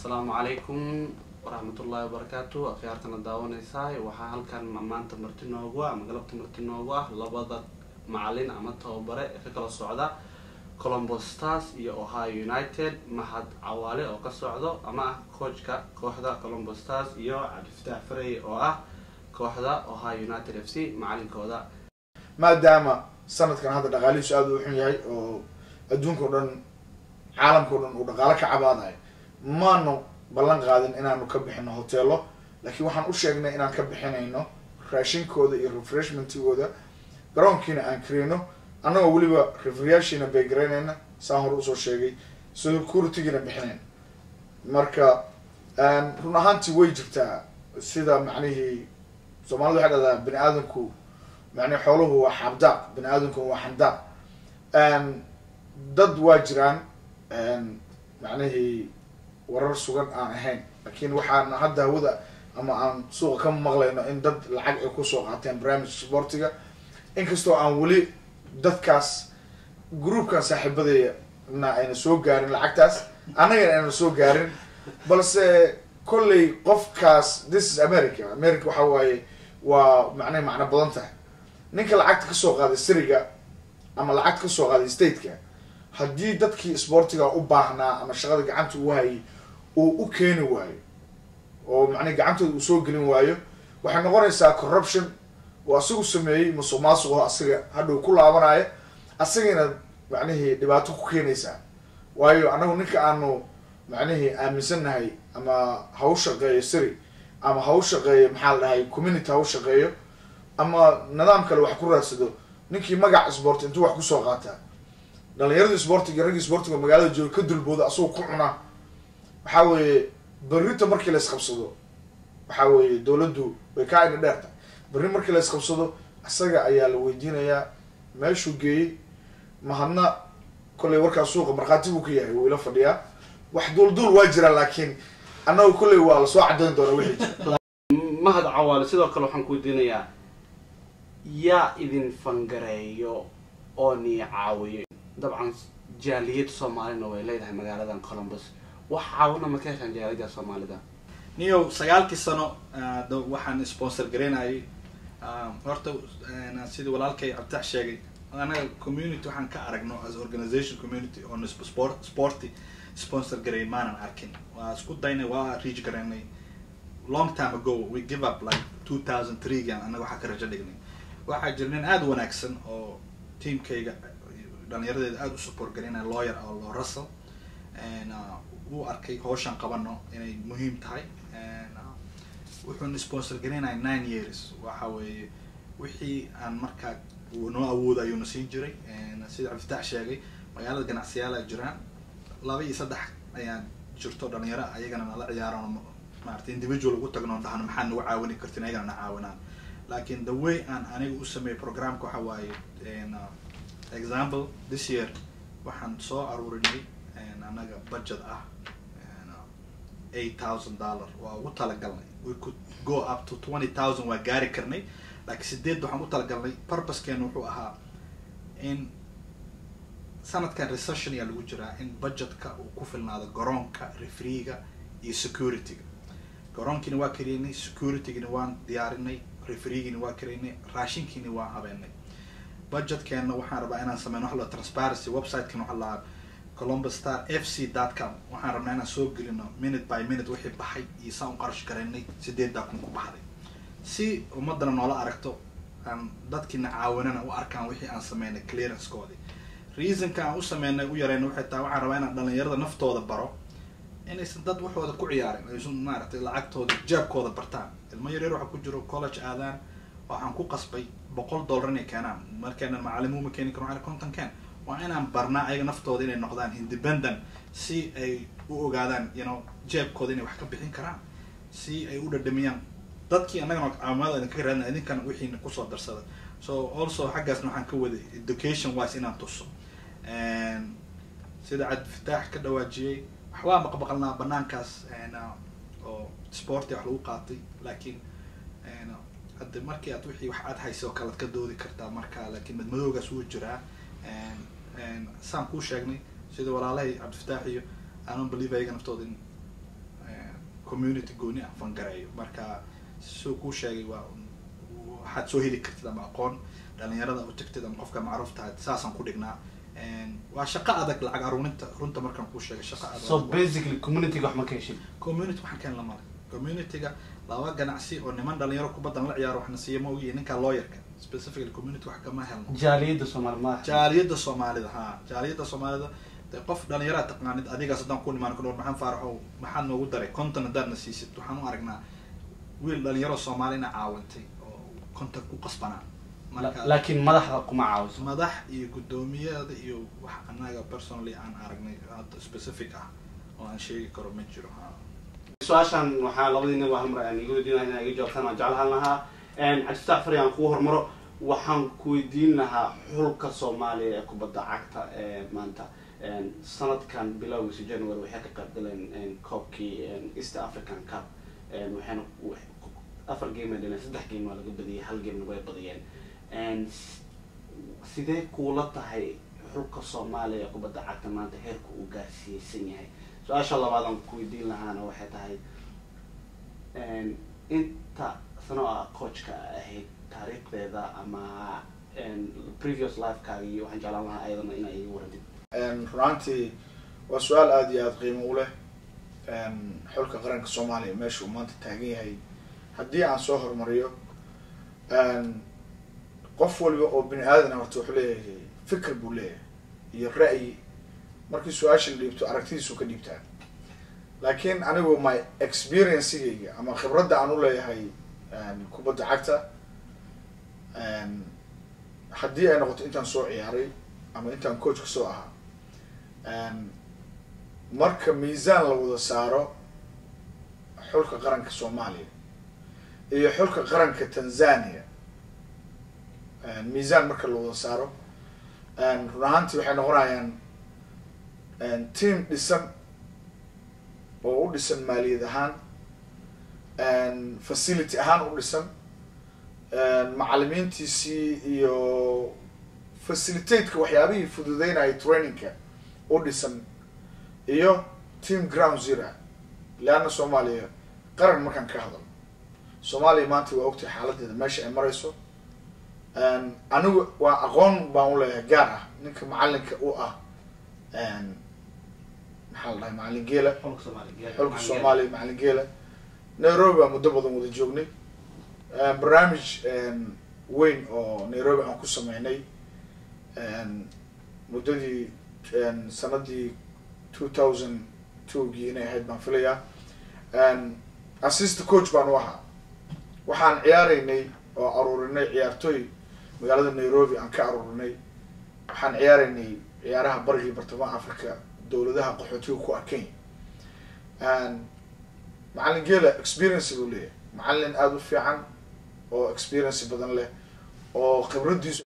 السلام عليكم ورحمة الله وبركاته. أخيارتنا داونيساي waxaa halkan maanta marti noogu ah galabta marti noogu ah labada macallin ama tababare ee ka kala socda Columbus Stars iyo Ohio United. Mahad Cawaale oo ka socdo ama coachka kooxda Columbus Stars iyo Cabdifataax Faray oo ah kooxda Ohio United FC macallinkooda. maadaama sanadkan hadda dhaqaalihiisu aad u xun yahay oo adduunka oo dhan caalamka oo dhan uu dhaqaale ka cabaadayo maanu ballan qaadin inaanu ka bixino hoteelo, laakiin waxaan u sheegnay inaan ka bixinayno raashinkooda iyo refreshmentigooda, garoonkiina aan kareyno annagoo weliba refriyaashiina beegaraynayna saan hore usoo sheegay, securitygiina bixinayna. marka run ahaantii way jirtaa sida macnihii Soomaalidu waxay dhahdaa bini aadamku macnaha xooluhu waa xabdaaq, bini aadamku waa xandaaq. dad waa jiraan macnihii warar sugan aan ahayn, laakiin waxaan hadda hawada ama aan suuqa ka maqlayno in dad lacag ay kusoo qaateen barnaamijka sportiga, inkastoo aan weli dadkaas groupkan saaxiibadayna ayna soo gaarin lacagtaas, annagana ayna soo gaarin, balse kolley qofkaas this is America waxa waaye waa macnaha macno badan tahay. ninka lacagta kasoo qaaday siriga ama lacagta kasoo qaaday stateka, haddii dadkii sportiga u baahnaa ama shaqada gacanta u hayay uu u keeni waayo oo macnaha gacantooda uu soo gelin waayo, waxay noqonaysaa corruption oo asagu sameeyey musuqmaasuq oo asaga hadhow ku laabanaya, asagana macnihii dhibaato ku keenaysaa. waayo anagu ninka aanu macnihii aaminsannahay ama ha u shaqeeyo siri ama ha u shaqeeyo maxaa la dhahay community ha u shaqeeyo ama nidaam kale wax ku raadsado, ninkii magac sport intuu wax kusoo qaataa dhalinyaradii sportiga raggii sportiga magaalada jooga ka dulbooda asagoo ku cunaa, waxaa weeye berrita markii la isqabsado waxaa weeye dawladdu way ka ayna dheerta, berri markii la isqabsado isaga ayaa la weydiinayaa meeshuu geeyey. mahadna kolley warkaas suuqa markhaati buu ka yahay, wuu ila fadhiyaa. wax duulduul waa jira, laakiin annagu kolley waa lasoo caddayn doonaa wixii jira. Mahad Cawaale sidoo kale waxaan ku weydiinayaa yaa idin fangareeyo oo ni caawiyo. dabcan jaaliyad Soomaalina way leedahay magaaladan Columbus, wax caawina ma ka heshaan jaaliyada Soomaalida? niyo 9 sano waxaan sponsor gareynayay horta sidii walaalkay Cabditax sheegay, anaga community waxaan ka aragno as organization community on sporty sponsor gareyn maanan arkin. waa isku daynay, waa reach gareynay long time ago. we give up like 2003 gan anaga waxaa ka rajo dhignay. waxaa jirneen aad u wanaagsan oo teamkayga dhalinyaradeeda aad u support gareynaya, lawyer oo Russell uu arkay hawshan qabano inay muhiim tahay, wuxuuna sponsor gareynaya 9 years. waxa weeye wixii aan markaa uu noo awood ayuuna siin jiray. sida Cabditax sheegay, magaalada ganacsiyaal jiraan 2 iyo 3 ayaan jirto dhalinyaro ayagana nala ciyaaraan, maartay individual ugu tagno dhahan maxaan nagu caawin kartiin ayagana na caawinaan. laakiin the way aan aniga u sameeyay programka waxa waaye example this year waxaan soo aruurinay anaga budget ah $8,000 waa ugu talagalnay. we could go up to 20,000 waa gaari karnay, laakiin 8 waxaan u talagalnay. purpose-keena wuxuu ahaa in sanadkan recession ayaa lagu jiraa, in budgetka uu ku filnaado garoonka, refriga iyo security-ga. garoonkiina waa kareynay, security-gina waan diyaarinay, refrigiina waa kareynay, raashinkiina waan habeynay. budgetkeena waxaan rabaa inaan sameyno wax la transparency website-kan waxa la columbustarfc.com. waxaan rabnaa inaan soo gelino minute by minute wixii baxay iyo saan u qarash gareynay 8,000 ku baxday, si ummadana noola aragto, aan dadkiina caawinana u arkaan wixii aan sameynay clearance-koodii. reasonka aan u sameynay u yareyno waxay tahay waxaan rabaa inaan dhalinyarada naftooda baro inaysan dad waxooda ku ciyaarin, aysan maaragtay lacagtooda jeebkooda bartaan. ilmo yaryar waxa ku jiro college aadaan, waxaan ku qasbay $100 inay keenaan. markayna macallimu ma keeni karo, waxaan 50 keen. waa inaan barnaa ayaga naftooda inay noqdaan independent, si ay u ogaadaan jeebkooda inay wax ka bixin karaan, si ay u dhadhamiyaan dadkii annagana caawimada idinka raadina idinkana wixiina kusoo darsada. so also xaggaasna waxaan ka waday education wise inaan tuso. sida Cabditax ka dhawaajiyay, waxbaa maqbaqalnaa banaankaas oo sporti wax lagu qaatay, laakiin hadda markii aad wixii wax aad hayso kala ka doodi kartaa markaa, laakiin madmadowgaas wuu jiraa. saan kuu sheegnay sida walaalahay Cabditax iyo aan believe ayaga naftooda in community gooni ah fangareeyo marka soo ku sheegay waa waxaad soo heli kartid ama aqoon dhalinyarada u tagtid ama qofka macruufta ah saasan ku dhignaa waa shaqo adag lacag aruurinta runta markaan ku sheegay shaqo adag so basically community wax ma ka heshin community waxaan keen lama community-ga laba ganacsi oo niman dhalinyaro ku badan la ciyaaro waxna siiyo ma ogi ninka lawyerka specifically community wax kama helno jaaliyada Soomaaliya jaaliyada Soomaalida jaaliyada Soomaalida qof dhalinyaro taqaanid adiga sadan ku nimaan ku dhor maxaan faaraxo maxaan noogu daray content dadna siisid waxaan u aragnaa wiil dhalinyaro Soomaalina caawintay oo content ku qasbana laakiin madaxda kuma caawiso madax iyo gudoomiyada iyo wax anaga personally aan aragnay specific ah oo aan sheegi karo ma jiro su'aashan waxaa labadiina waa hal mar aan igu weydiinahay inaan iga jawaabtaan waan jeclaan lahaa cabditax fari aan ku hormaro waxaan ku weydiin lahaa xulka Soomaaliya ee kubadda cagta maanta sanadkan bilowgiisa January waxay ka qayb galeen koobkii East African Cup waxayna 4 game ee 3 game laga badiyay hal game way badiyeen sidee kula tahay xulka Soomaaliya ee kubadda cagta maanta heerka uu gaarsiisan yahay su'aasha labaad aan ku weydiin lahaana waxay tahay inta sano coachka ahayd taariikhdeeda ama previous life-kaaga iyo waxaan jeclaan lahaa ayadana inay iga warantid runtii waa su'aal aad iyo aad qiimo u leh xulka qaranka Soomaaliya meesha uu maanta taagan yahay haddii aan soo hormariyo qof walba oo bini aadan ah wuxuu leeyahay fikir buu leeyahay iyo ra'yi markii su'aasha la dhiibto aragtidiisu ka dhiibtaa laakiin anigu my experience-gayga ama khibradda aan u leeyahay kubadda cagta haddii ay noqoto intaan soo ciyaaray ama intaan coach ka soo ahaa marka miisaan la wada saaro xulka qaranka Soomaaliya iyo xulka qaranka Tanzania miisaan marka la wada saaro run ahaantii waxay noqonayaan team dhisan oo u dhisan maaliyad ahaan facility ahaan u dhisan macallimiintiisii iyo facilitate-ka waxyaabihii fududeynaya trainingka u dhisan iyo team ground zero leanna Soomaaliya qaran markaan ka hadal Soomaaliya maanta waa ogtahay xaaladeeda meesha ay marayso anigu waa aqoon baan u leeyahay gaar ah ninka macallinka u ah maxaa la dhahay macallin geela xulka Soomaaliya macallin geela Nairobi baa muddo badan wada joognay barnaamij weyn oo Nairobi aan ku sameynay muddadii sanadii 2002 inay ahayd baan filayaa assistant coach baan u ahaa waxaan ciyaaraynay oo aruurinay ciyaartooy magaalada Nairobi aan ka aruurinay waxaan ciyaaraynay ciyaaraha bariga bartamaha Afrika dawladaha qaxootiga ku arkay macallin geela experience uu leeyahay macallin aad u fiican oo experience badan leh oo khibradiisu